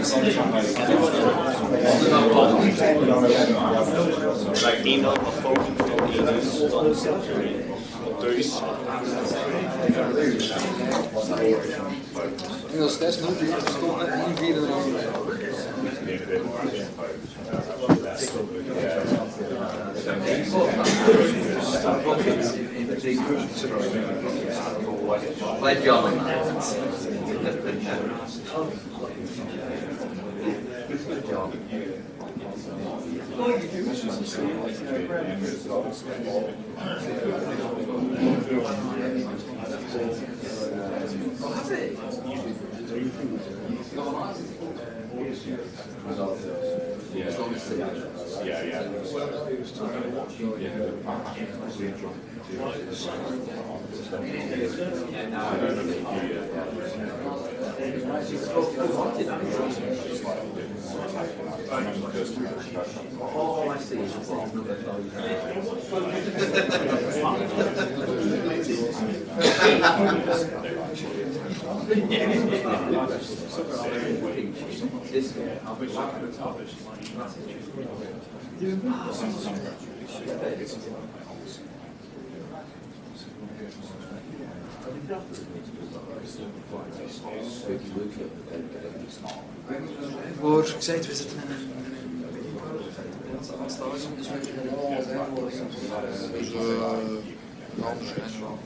Like email of phone, En nog steeds niet, die stond net niet weer dan. Blijf jammer. All I see is Voor gezegd, we zitten in een stage, dus we waarschijnlijk wel.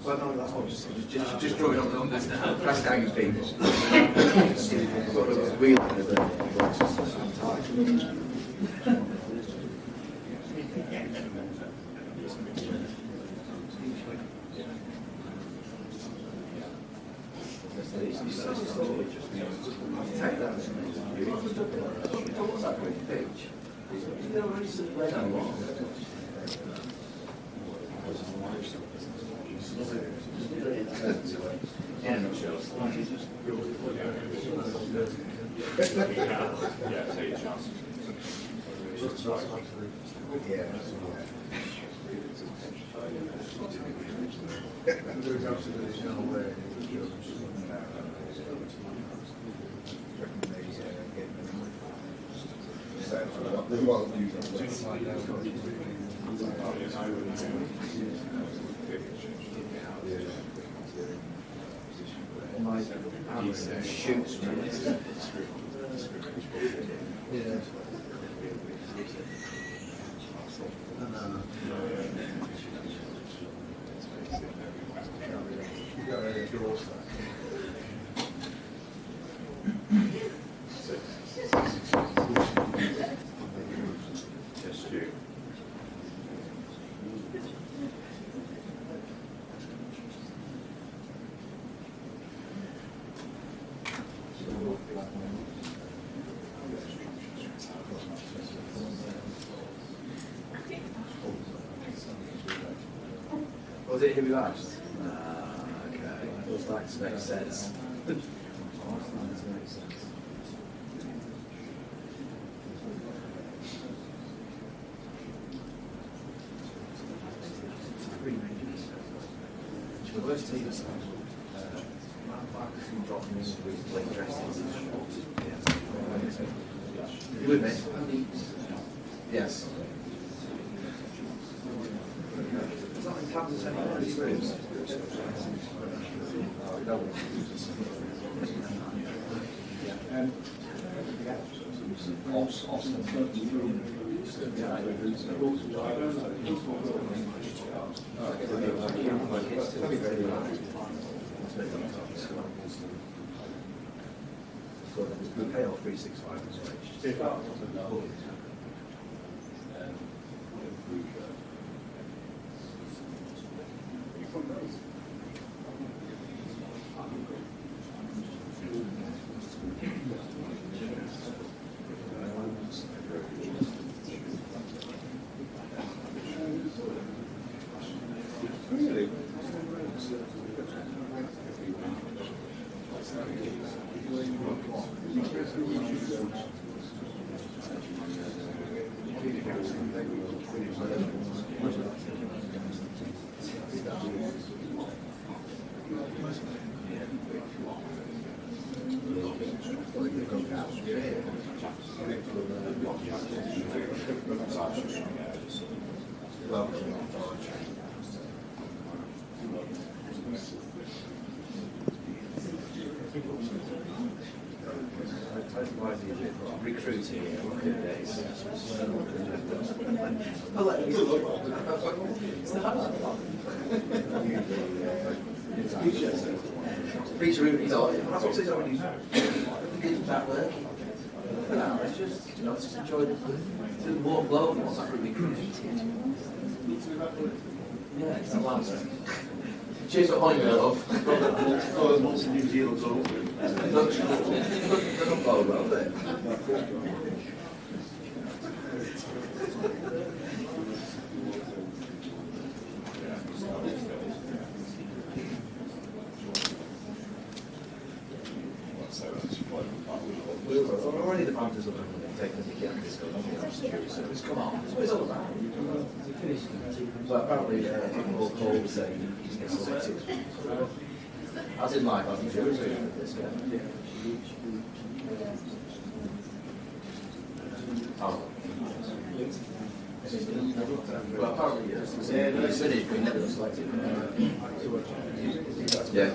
Well, no, that's all. Just throw it on this press gang thing. Wheel. There's absolutely no way. Shoots. Yeah. Was it who you asked? Okay. Those facts make sense. The worst teams dropping into playing dresses. You with me? Yes. We pay off 365 as well. Well, recruiting, look at this. Peter, he's already that working. It's just, you know, just enjoy the warm glow of what's happening. Yeah, it's not loud. Cheers for Hoyne, love. Oh, lots of New Zealand's over. Doesn't blow well, does it? Already the Panthers are taking the kick this goal. It's come on. That's what it's all about. But apparently, people call saying he's getting selected. As in life, I think there's this guy. Oh. Well, apparently, he's finished, but he never got selected. Yeah,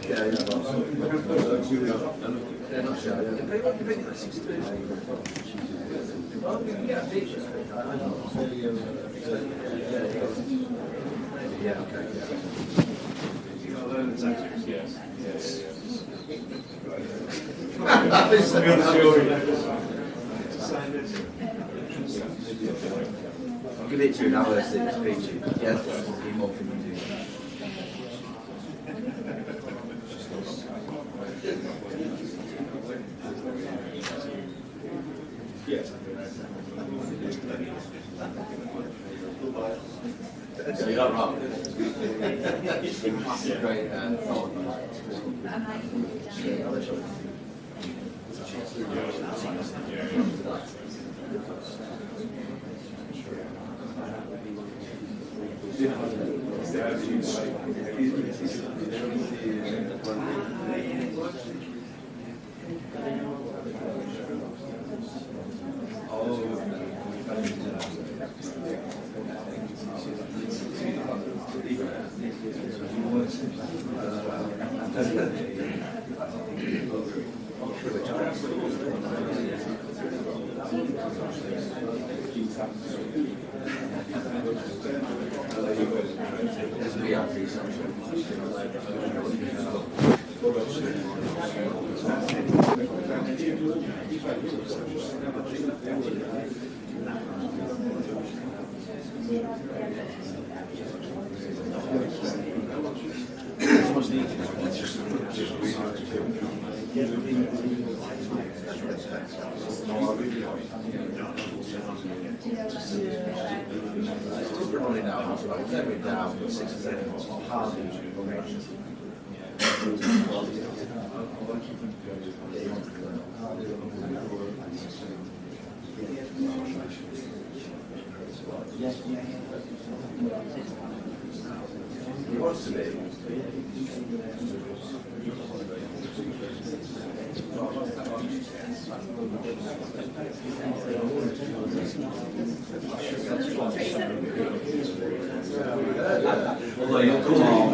they're not sure. You pay like 62. Well, yeah, features. Yeah, okay, yeah. You got to learn the tactics, yes. I'll give it to you now, let's see, it's featured. Yeah, that's more for you to do. Yes. So you're not wrong. Massive great thought. He wants to be. Although you'll come on.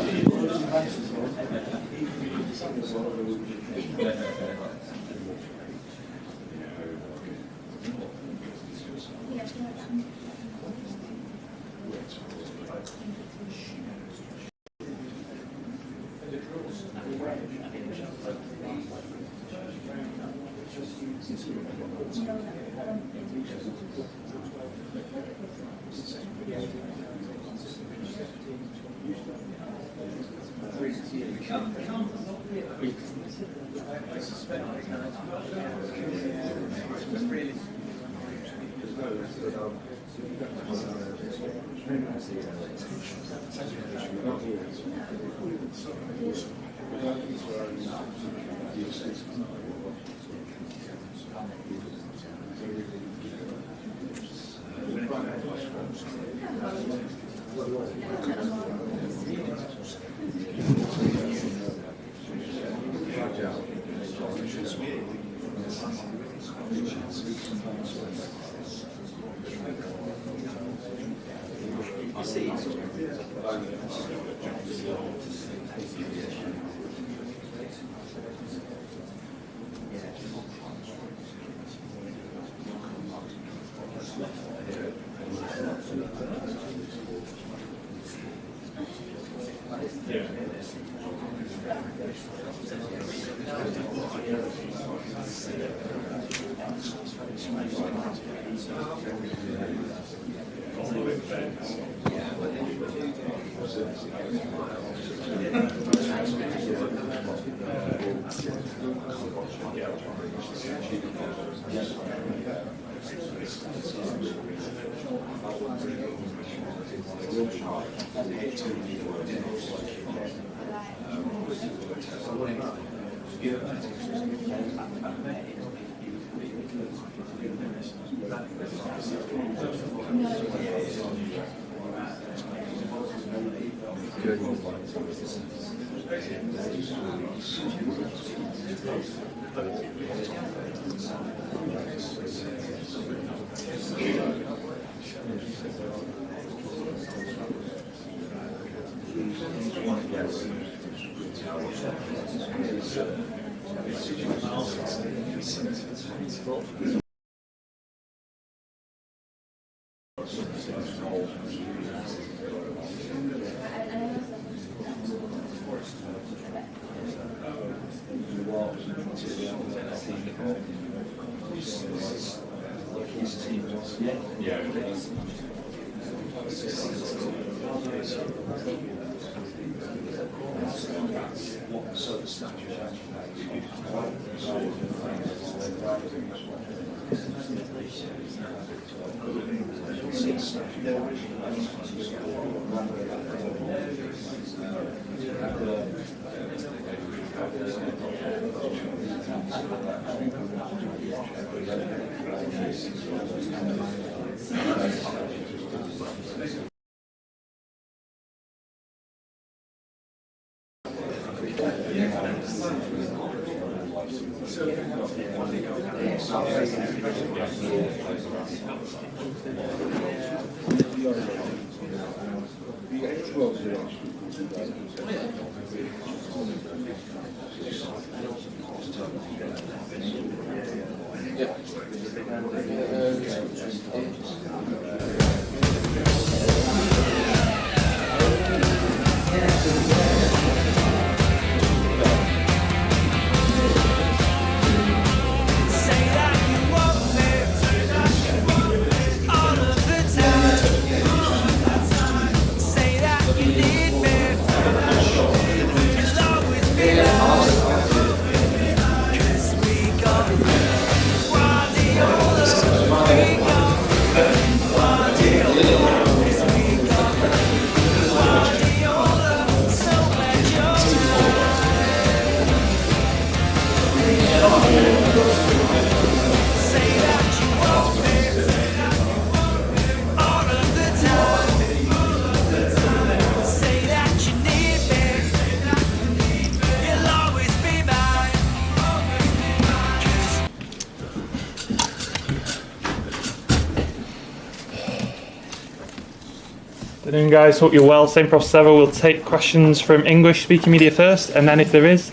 Good afternoon, guys. Hope you're well. Same process ever. We'll take questions from English-speaking media first, and then if there is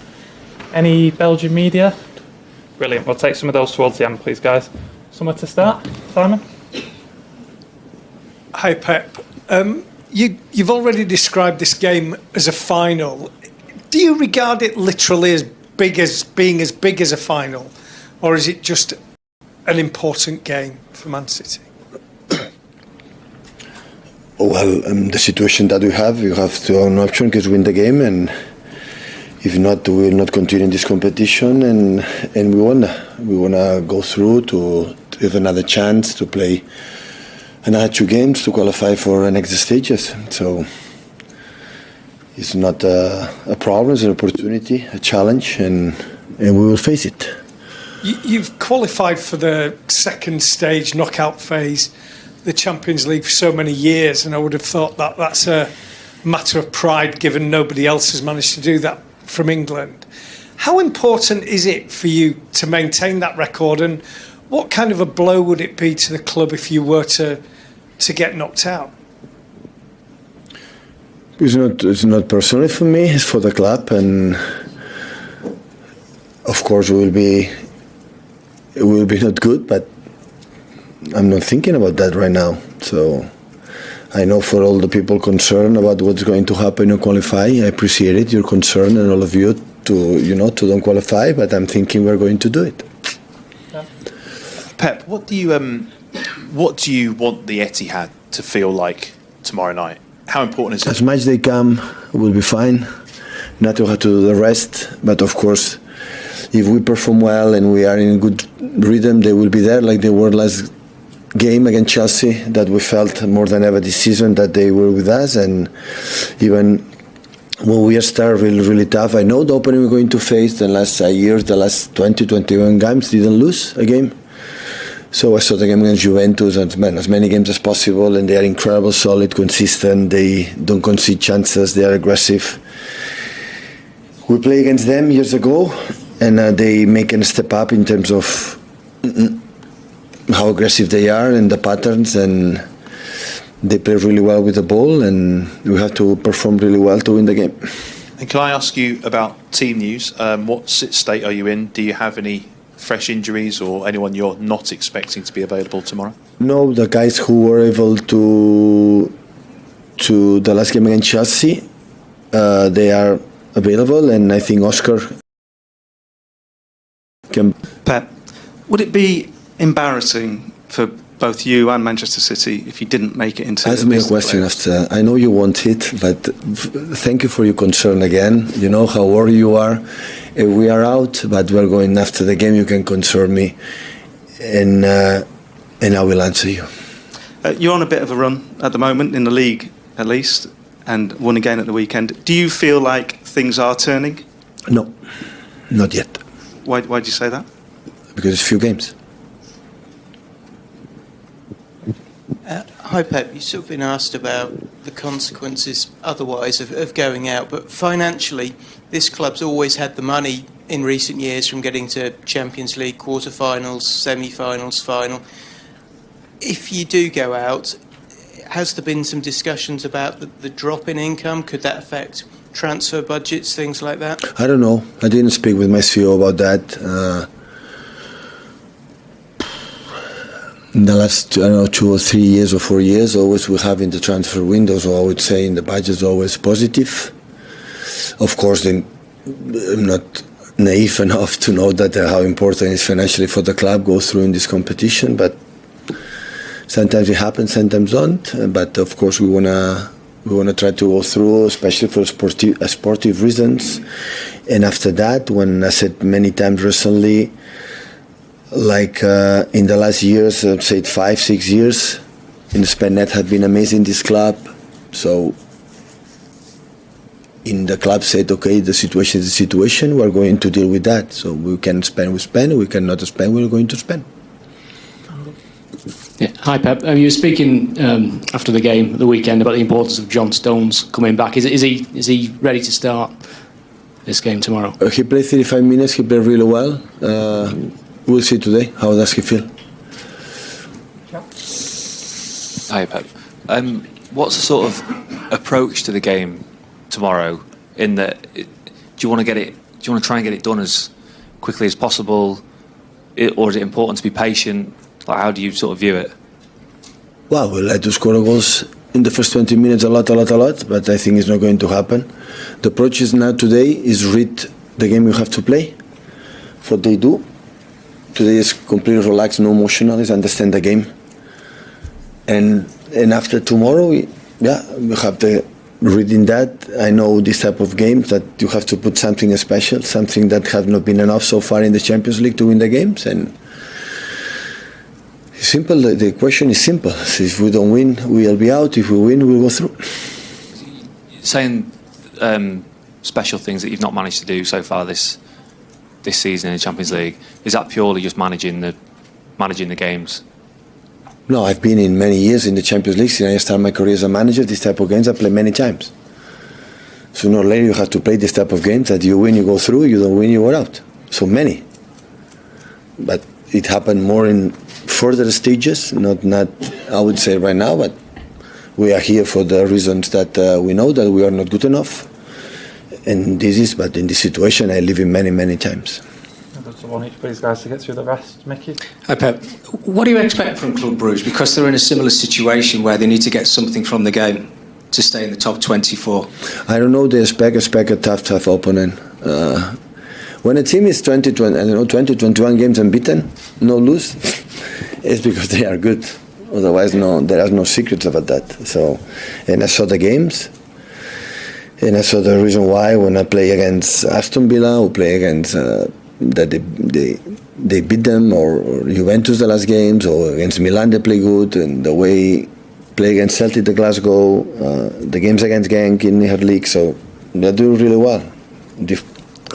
any Belgian media, brilliant. We'll take some of those towards the end, please, guys. Somewhere to start, Simon. Hi, Pep. You've already described this game as a final. Do you regard it literally as being as big as a final, or is it just an important game for Man City? Well, the situation that we have to have an option to win the game, and if not, we will not continue in this competition. And we wanna go through to have another chance to play another 2 games to qualify for the next stages. So it's not a problem; it's an opportunity, a challenge, and we will face it. You've qualified for the second stage knockout phase, the Champions League, for so many years, and I would have thought that that's a matter of pride given nobody else has managed to do that from England. How important is it for you to maintain that record, and what kind of a blow would it be to the club if you were to get knocked out? It's not personally for me. It's for the club, and of course it will be not good. But I'm not thinking about that right now. So I know for all the people concerned about what's going to happen in qualifying, I appreciate it. Your concern and all of you to don't qualify. But I'm thinking we're going to do it. Pep, what do you want the Etihad to feel like tomorrow night? How important is it? As much as they come, we'll be fine. Not to have to do the rest, but of course, if we perform well and we are in good rhythm, they will be there like they were last game against Chelsea, that we felt more than ever this season that they were with us. And even when we start really, really tough, I know the opening we're going to face the last years, the last 20, 21 games, didn't lose a game. So I saw the game against Juventus, and as many games as possible, and they are incredible, solid, consistent. They don't concede chances. They are aggressive. We played against them years ago, and they make a step up in terms of how aggressive they are and the patterns, and they play really well with the ball, and we have to perform really well to win the game. And can I ask you about team news? What state are you in? Do you have any fresh injuries or anyone you're not expecting to be available tomorrow? No, the guys who were able to the last game against Chelsea, they are available, and I think Oscar can. Pep, would it be embarrassing for both you and Manchester City if you didn't make it into? Ask me a question after. I know you want it, but thank you for your concern again. You know how worried you are. We are out, but we're going after the game. You can concern me, and I will answer you. You're on a bit of a run at the moment in the league, at least, and won again at the weekend. Do you feel like things are turning? No, not yet. Why do you say that? Because it's few games. Hi Pep, you've sort of been asked about the consequences otherwise of going out, but financially this club's always had the money in recent years from getting to Champions League quarter-finals, semi-finals, final. If you do go out, has there been some discussions about the drop in income? Could that affect transfer budgets, things like that? I don't know. I didn't speak with my CEO about that. In the last, 2 or 3 years or 4 years, always we have in the transfer windows, or I would say in the budgets, always positive. Of course, I'm not naive enough to know that how important it is financially for the club go through in this competition, but sometimes it happens, sometimes don't. But of course, we wanna try to go through, especially for sportive reasons. And after that, when I said many times recently, like in the last years, I'd say 5-6 years, in Spain, net had been amazing. This club, so in the club said, okay, the situation is the situation. We're going to deal with that. So we can spend, we spend. We cannot spend. We're going to spend. Yeah. Hi Pep. You were speaking after the game, the weekend, about the importance of John Stones coming back. Is he ready to start this game tomorrow? He played 35 minutes. He played really well. We'll see today. How does he feel? Hi Pep. What's the sort of approach to the game tomorrow? In that, do you want to get it? Do you want to try and get it done as quickly as possible, or is it important to be patient? Like, how do you sort of view it? Well, we'll like to score goals in the first 20 minutes a lot, but I think it's not going to happen. The approach is now today is read the game you have to play. What they do. Today is completely relaxed, no emotional, is understand the game. And after tomorrow, we have the reading that. I know this type of games that you have to put something special, something that have not been enough so far in the Champions League to win the games. And it's simple. The question is simple. So if we don't win, we'll be out. If we win, we'll go through. Saying special things that you've not managed to do so far this season in the Champions League, is that purely just managing the games? No, I've been in many years in the Champions League. Since I started my career as a manager, this type of games I play many times. Sooner or later you have to play this type of games that you win, you go through, you don't win, you are out. So many. But it happened more in further stages, not I would say right now, but we are here for the reasons that we know that we are not good enough. And but in this situation, I live in many times. I want each of these guys to get through the rest. Mickey? Hi, Pep. What do you expect from Club Brugge? Because they're in a similar situation where they need to get something from the game to stay in the top 24. I don't know. They expect a tough opponent. When a team is 21 games unbeaten, no lose, it's because they are good. Otherwise, there are no secrets about that. So, and I saw the games, and I saw the reason why when I play against Aston Villa or play against that they beat them, or Juventus the last games, or against Milan they play good, and the way play against Celtic the Glasgow, the games against Genk in her league, so they do really well.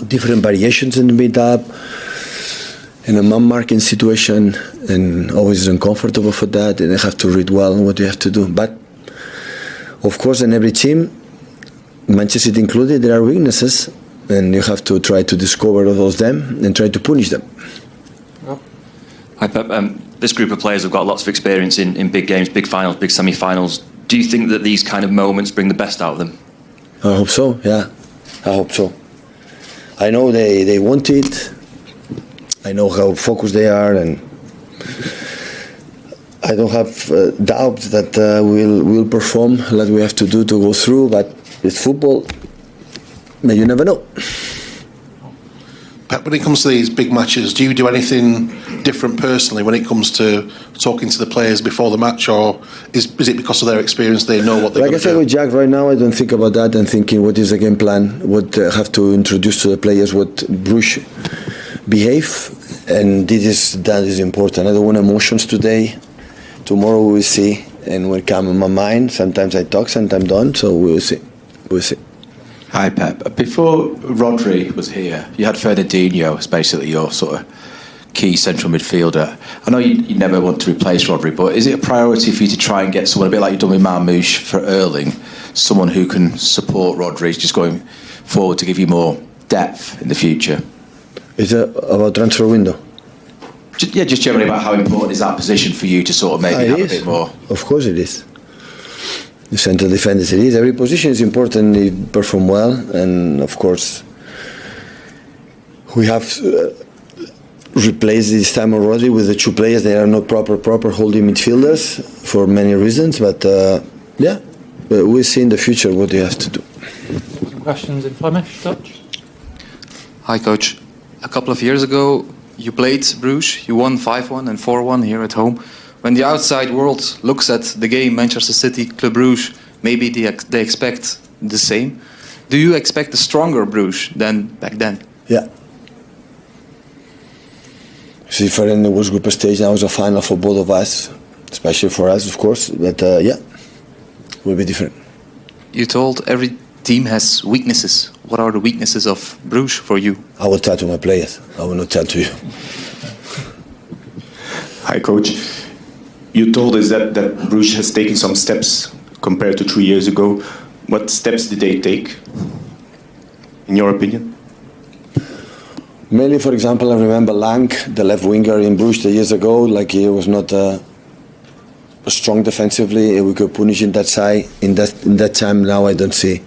Different variations in the mid-up, in a man-marking situation, and always uncomfortable for that, and they have to read well what you have to do. But of course, in every team, Manchester City included, there are weaknesses, and you have to try to discover them and try to punish them. Hi Pep, this group of players have got lots of experience in big games, big finals, big semi-finals. Do you think that these kind of moments bring the best out of them? I hope so, yeah. I hope so. I know they want it. I know how focused they are, and I don't have doubts that we'll perform like we have to do to go through, but it's football. You never know. Pep, when it comes to these big matches, do you do anything different personally when it comes to talking to the players before the match, or is it because of their experience they know what they're like going to do? I said with Jack, right now I don't think about that. I'm thinking what is the game plan, what I have to introduce to the players, what Brugge behave, and that is important. I don't want emotions today. Tomorrow we will see, and will come in my mind. Sometimes I talk, sometimes don't, so we will see. We'll see. Hi Pep. Before Rodri was here, you had Fernandinho as basically your sort of key central midfielder. I know you never want to replace Rodri, but is it a priority for you to try and get someone a bit like you've done with Marmoush for Erling, someone who can support Rodri just going forward to give you more depth in the future? Is it about transfer window? Just generally about how important is that position for you to sort of maybe have a bit more? Of course it is. The central defenders, it is. Every position is important. They perform well, and of course, we have replaced this time already with the two players. They are not proper holding midfielders for many reasons. But we'll see in the future what they have to do. Some questions in Flemish, Dutch? Hi, Coach. A couple of years ago, you played Bruges. You won 5-1 and 4-1 here at home. When the outside world looks at the game, Manchester City, Club Brugge, maybe they expect the same. Do you expect a stronger Bruges than back then? Yeah. It's different. It was group stage. Now it's a final for both of us, especially for us, of course. But it will be different. You told every team has weaknesses. What are the weaknesses of Bruges for you? I will tell to my players. I will not tell to you. Hi, Coach. You told us that Bruges has taken some steps compared to 3 years ago. What steps did they take, in your opinion? Mainly, for example, I remember Lang, the left winger in Bruges 2 years ago, like he was not strong defensively. We could punish in that side. In that time, now I don't see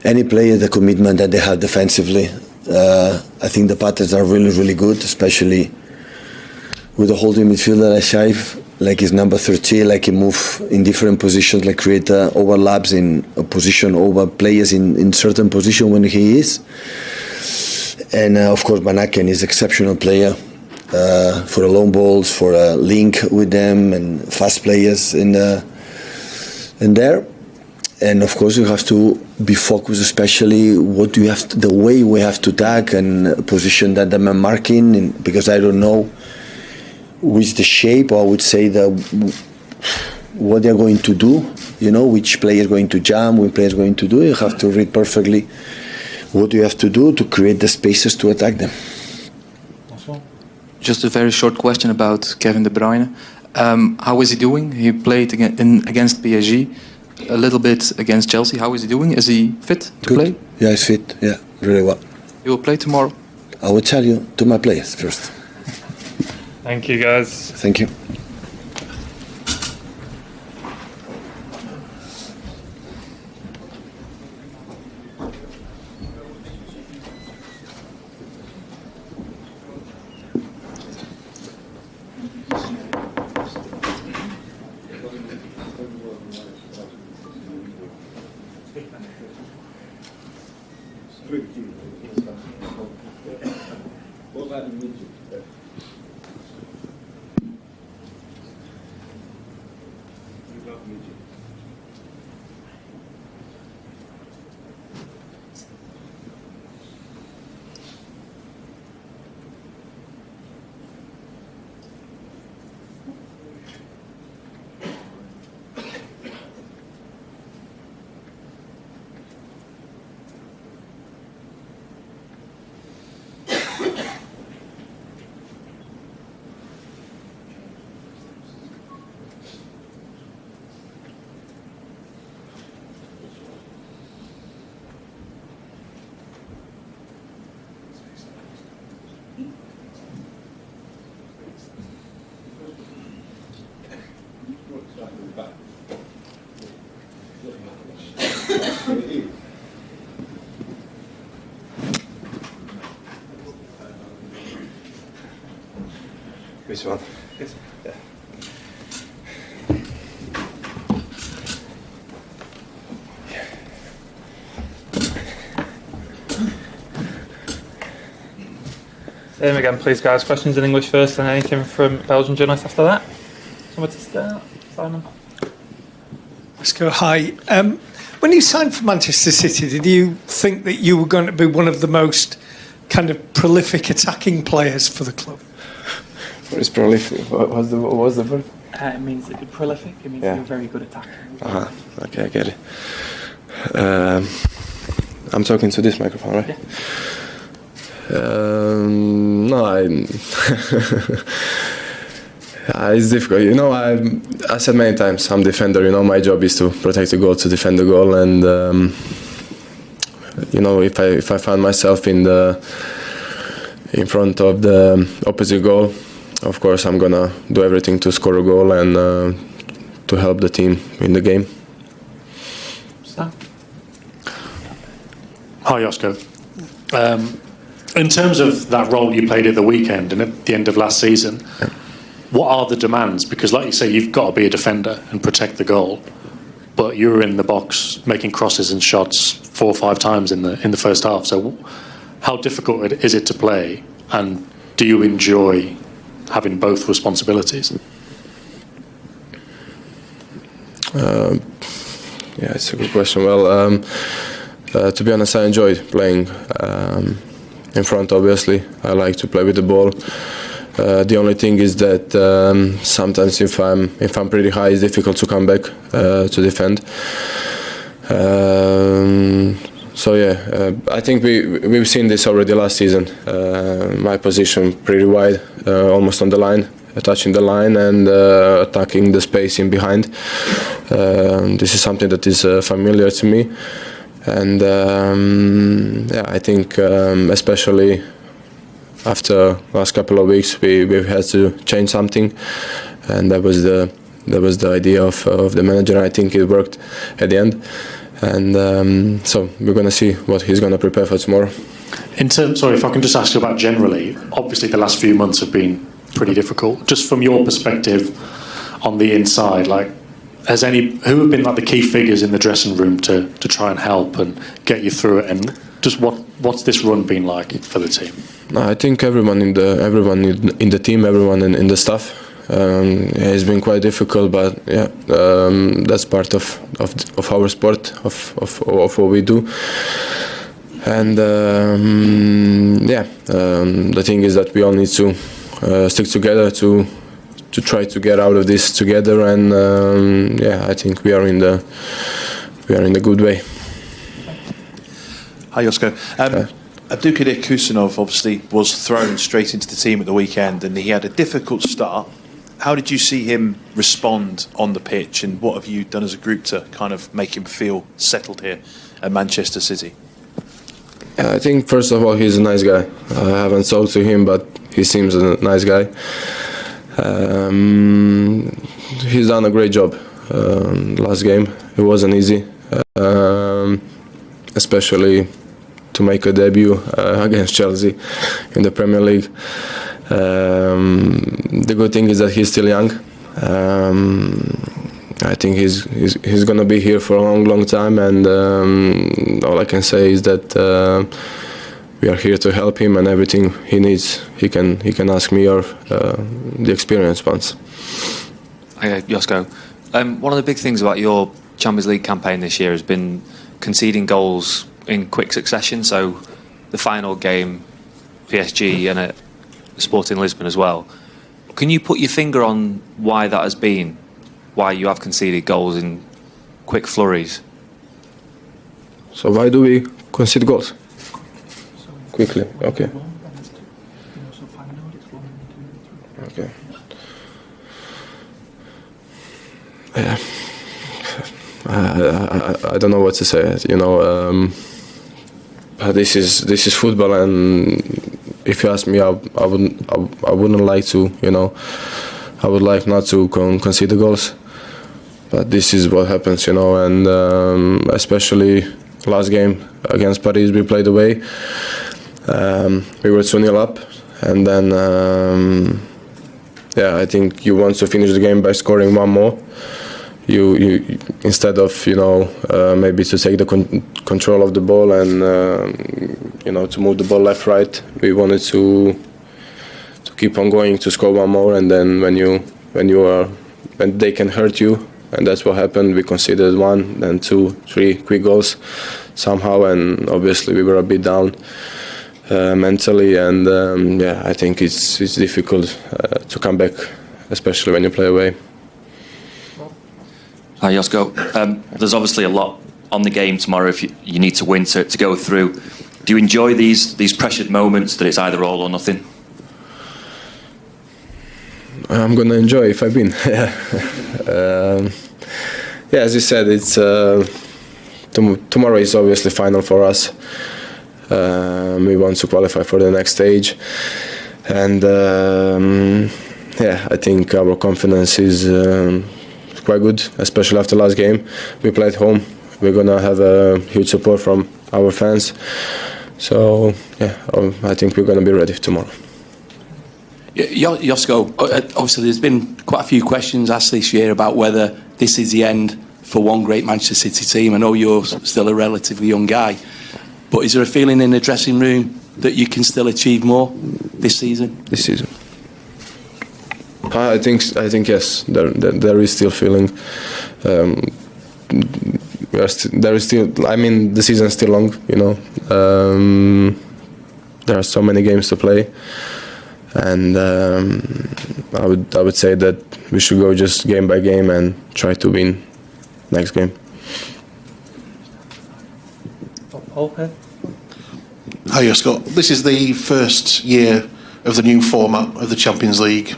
any player the commitment that they have defensively. I think the patterns are really, really good, especially with the holding midfielder like Shaif, like his number 13, like he move in different positions, like create overlaps in a position over players in certain position when he is. And of course, Banaken is exceptional player for the long balls, for a link with them, and fast players in there. And of course, you have to be focused, especially what you have, the way we have to tag and position that them are marking, because I don't know which the shape, or I would say what they're going to do. You know, which player is going to jump, which player is going to do. You have to read perfectly what you have to do to create the spaces to attack them. Just a very short question about Kevin De Bruyne. How is he doing? He played against PSG, a little bit against Chelsea. How is he doing? Is he fit to play? Yeah, he's fit. Yeah, really well. He will play tomorrow? I will tell you to my players first. Thank you, guys. Thank you. What about the midget? This one. Yeah. Same again, please, guys. Questions in English first, and anything from Belgian journalists after that. Somewhere to start, Simon. Let's go. Hi. When you signed for Manchester City, did you think that you were going to be one of the most kind of prolific attacking players for the club? What is prolific? What was the word? It means prolific. It means Yeah. you're very good at attacking. Okay, I get it. I'm talking to this microphone, right? Yeah. No, it's difficult. You know, I said many times, I'm a defender. You know, my job is to protect the goal, to defend the goal, and you know, if I find myself in front of the opposite goal, of course, I'm gonna do everything to score a goal and to help the team in the game. Hi, Josko. In terms of that role you played at the weekend and at the end of last season, what are the demands? Because, like you say, you've got to be a defender and protect the goal, but you were in the box making crosses and shots 4 or 5 times in the first half. So, how difficult is it to play, and do you enjoy having both responsibilities? Yeah, it's a good question. Well, to be honest, I enjoyed playing in front. Obviously, I like to play with the ball. The only thing is that sometimes if I'm pretty high, it's difficult to come back to defend. So yeah, I think we've seen this already last season. My position pretty wide, almost on the line, touching the line and attacking the space in behind. This is something that is familiar to me, and yeah, I think especially after last couple of weeks, we've had to change something, and that was the idea of the manager. I think it worked at the end, and so we're going to see what he's going to prepare for tomorrow. Sorry, if I can just ask you about generally. Obviously, the last few months have been pretty difficult. Just from your perspective, on the inside, like, who have been like the key figures in the dressing room to try and help and get you through it, and just what's this run been like for the team? No, I think everyone in the team, everyone in the staff. It's been quite difficult, but yeah, that's part of our sport, of what we do. And yeah, the thing is that we all need to stick together to try to get out of this together. And yeah, I think we are in the good way. Hi, Josko. Abdulkadir Kusanov obviously was thrown straight into the team at the weekend, and he had a difficult start. How did you see him respond on the pitch, and what have you done as a group to kind of make him feel settled here at Manchester City? I think first of all, he's a nice guy. I haven't talked to him, but he seems a nice guy. He's done a great job last game. It wasn't easy, especially to make a debut against Chelsea in the Premier League. The good thing is that he's still young. I think he's gonna be here for a long time, and all I can say is that we are here to help him, and everything he needs, he can ask me or the experienced ones. Okay, Josko. One of the big things about your Champions League campaign this year has been conceding goals in quick succession. So the final game, PSG, and at Sporting Lisbon as well. Can you put your finger on why that has been? Why you have conceded goals in quick flurries? So why do we concede goals? Quickly, okay. Okay. Yeah. I don't know what to say. You know, this is football, and if you ask me, I wouldn't like to. You know, I would like not to concede the goals, but this is what happens. You know, and especially last game against Paris, we played away. We were 2-0 up, and then yeah, I think you want to finish the game by scoring one more. You instead of maybe to take the control of the ball and to move the ball left right, we wanted to keep on going to score one more, and then when they can hurt you, and that's what happened. We conceded 1, then 2, 3 quick goals somehow, and obviously we were a bit down mentally, and yeah, I think it's difficult to come back, especially when you play away. Hi, Josko. There's obviously a lot on the game tomorrow if you need to win to go through. Do you enjoy these pressured moments that it's either all or nothing? I'm gonna enjoy if I win. Yeah, as you said, it's tomorrow is obviously final for us. We want to qualify for the next stage, and yeah, I think our confidence is quite good, especially after last game. We played home. We're gonna have a huge support from our fans, so yeah, I think we're gonna be ready tomorrow. Josko, obviously there's been quite a few questions asked this year about whether this is the end for one great Manchester City team. I know you're still a relatively young guy, but is there a feeling in the dressing room that you can still achieve more this season? This season, I think yes. There is still feeling. There is still. I mean, the season is still long. You know, there are so many games to play, and I would say that we should go just game by game and try to win next game. Hi, Josko. This is the first year of the new format of the Champions League.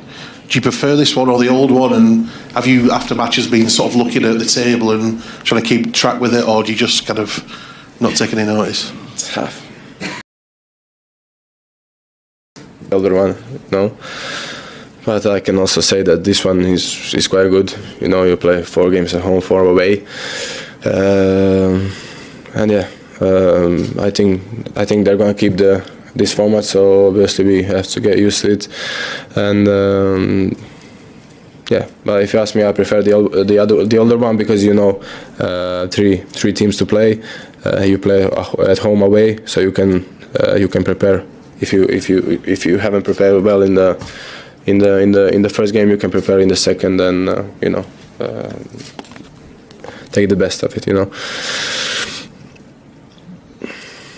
Do you prefer this one or the old one? And have you, after matches, been sort of looking at the table and trying to keep track with it, or do you just kind of not take any notice? It's half. The other one, no. But I can also say that this one is quite good. You know, you play 4 games at home, 4 away, and yeah, I think they're gonna keep this format. So obviously we have to get used to it, and yeah. But if you ask me, I prefer the older one because three teams to play. You play at home, away, so you can prepare. If you haven't prepared well in the first game, you can prepare in the second, and take the best of it. You know.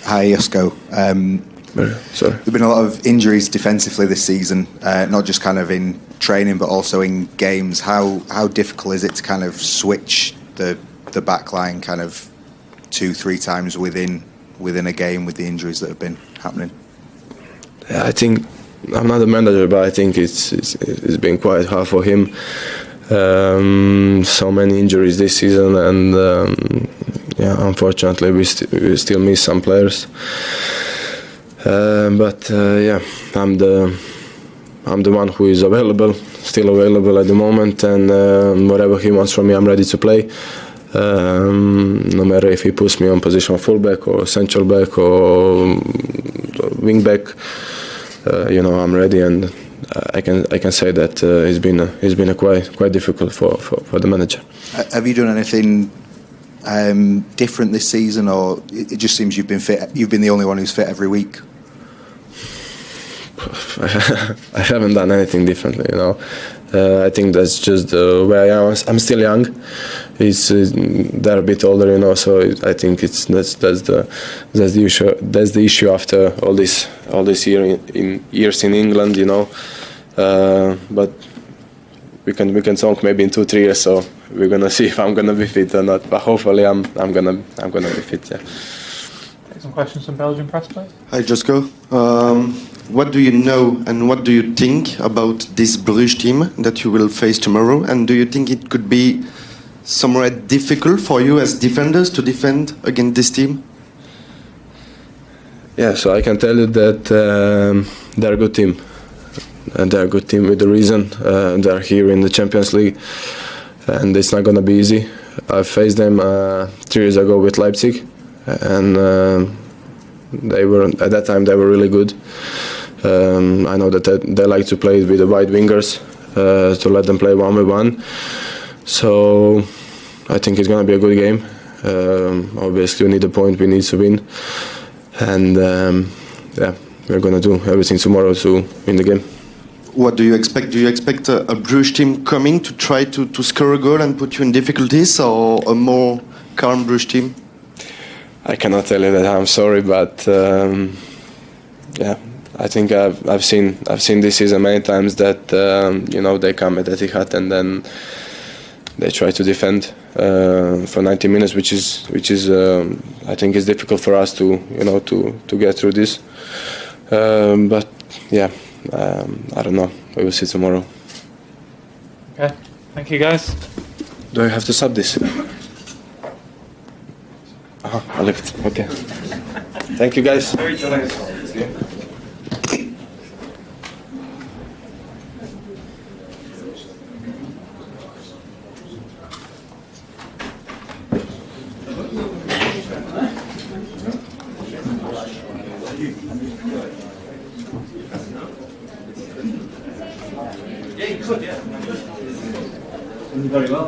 Hi, Josko. Sorry. There've been a lot of injuries defensively this season, not just kind of in training, but also in games. How difficult is it to kind of switch the back line kind of 2-3 times within a game with the injuries that have been happening? Yeah, I think I'm not a manager, but I think it's been quite hard for him. So many injuries this season, and yeah, unfortunately we still miss some players. But yeah, I'm the one who is still available at the moment, and whatever he wants from me, I'm ready to play. No matter if he puts me on position of fullback or central back or wing back, I'm ready, and I can say that it's been a quite difficult for the manager. Have you done anything different this season, or it just seems you've been fit? You've been the only one who's fit every week. I haven't done anything differently, you know. I think that's just where I am. I'm still young. They're a bit older, you know. So I think that's the issue. That's the issue after all this years in England, you know. But we can talk maybe in 2-3 years. So we're gonna see if I'm gonna be fit or not. But hopefully I'm gonna be fit. Yeah. Take some questions from Belgian press, please. Hi, Josko. What do you know and what do you think about this Bruges team that you will face tomorrow? And do you think it could be somewhat difficult for you as defenders to defend against this team? Yeah, so I can tell you that they're a good team. And they're a good team with a reason. They're here in the Champions League, and it's not going to be easy. I faced them 3 years ago with Leipzig, and they were at that time they were really good. I know that they like to play with the wide wingers, to let them play 1v1. So I think it's going to be a good game. Obviously, we need a point. We need to win, and yeah, we're going to do everything tomorrow to win the game. What do you expect? Do you expect a Bruges team coming to try to score a goal and put you in difficulties, or a more calm Bruges team? I cannot tell you that. I'm sorry, but yeah, I think I've seen this season many times that you know, they come at Etihad and then they try to defend for 90 minutes, which is I think is difficult for us to get through this. But yeah, I don't know. We will see tomorrow. Okay, thank you guys. Do I have to sub this? I left. Okay. Thank you guys. Yeah, you could, yeah. Very well.